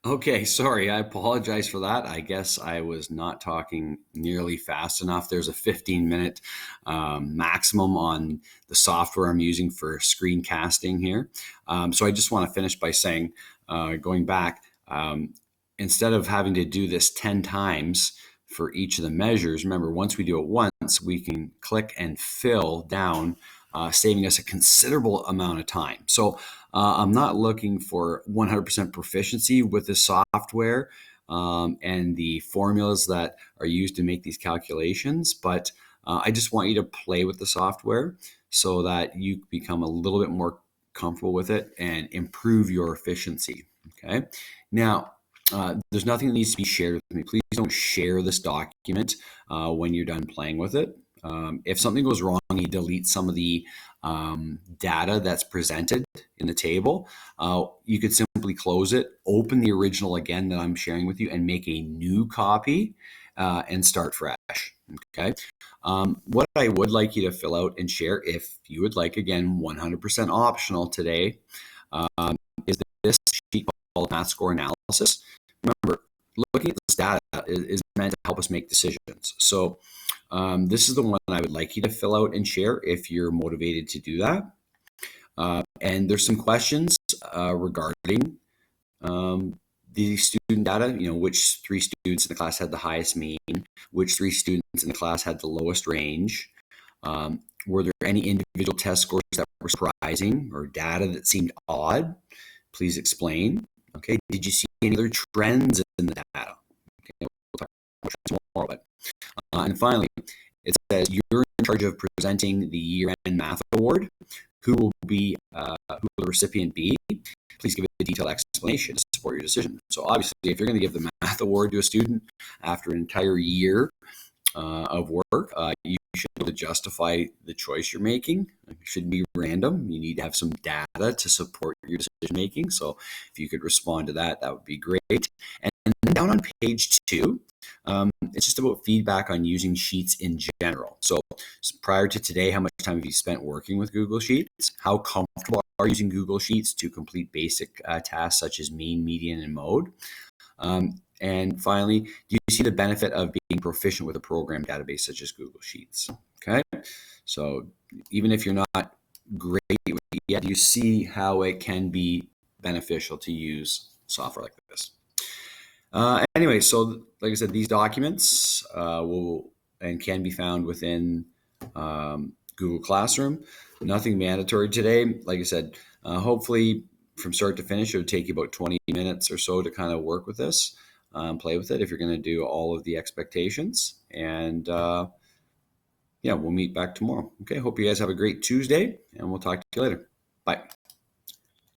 Okay, sorry. I apologize for that. I guess I was not talking nearly fast enough. There's a 15-minute maximum on the software I'm using for screencasting here. So I just want to finish by saying, going back, instead of having to do this 10 times for each of the measures, remember, once we do it once, we can click and fill down, saving us a considerable amount of time. So I'm not looking for 100% proficiency with the software and the formulas that are used to make these calculations, but I just want you to play with the software so that you become a little bit more comfortable with it and improve your efficiency. Okay. Now, there's nothing that needs to be shared with me. Please don't share this document when you're done playing with it. If something goes wrong, you delete some of the data that's presented in the table. You could simply close it, open the original again that I'm sharing with you, and make a new copy and start fresh. Okay. What I would like you to fill out and share, if you would like, again, 100% optional today, is this sheet called Math Score Analysis. Remember, looking at this data is meant to help us make decisions. So this is the one I would like you to fill out and share if you're motivated to do that. And there's some questions regarding the student data, which 3 students in the class had the highest mean, which 3 students in the class had the lowest range. Were there any individual test scores that were surprising or data that seemed odd? Please explain. Okay. Did you see any other trends in the data? Okay. We'll talk about trends more, but and finally, it says you're in charge of presenting the year-end math award. Who will the recipient be? Please give a detailed explanation to support your decision. So obviously, if you're going to give the math award to a student after an entire year of work, you should be able to justify the choice you're making. It shouldn't be random. You need to have some data to support your decision making. So if you could respond to that, that would be great. And then down on page 2, it's just about feedback on using Sheets in general. So prior to today, how much time have you spent working with Google Sheets? How comfortable are you using Google Sheets to complete basic tasks such as mean, median, and mode? And finally, do you see the benefit of being proficient with a program database such as Google Sheets? Okay, so even if you're not great yet, you see how it can be beneficial to use software like this. Anyway, so like I said, these documents will and can be found within Google Classroom. Nothing mandatory today. Like I said, hopefully from start to finish, it would take you about 20 minutes or so to kind of work with this, play with it if you're going to do all of the expectations. And yeah, we'll meet back tomorrow. Okay, hope you guys have a great Tuesday, and we'll talk to you later. Bye.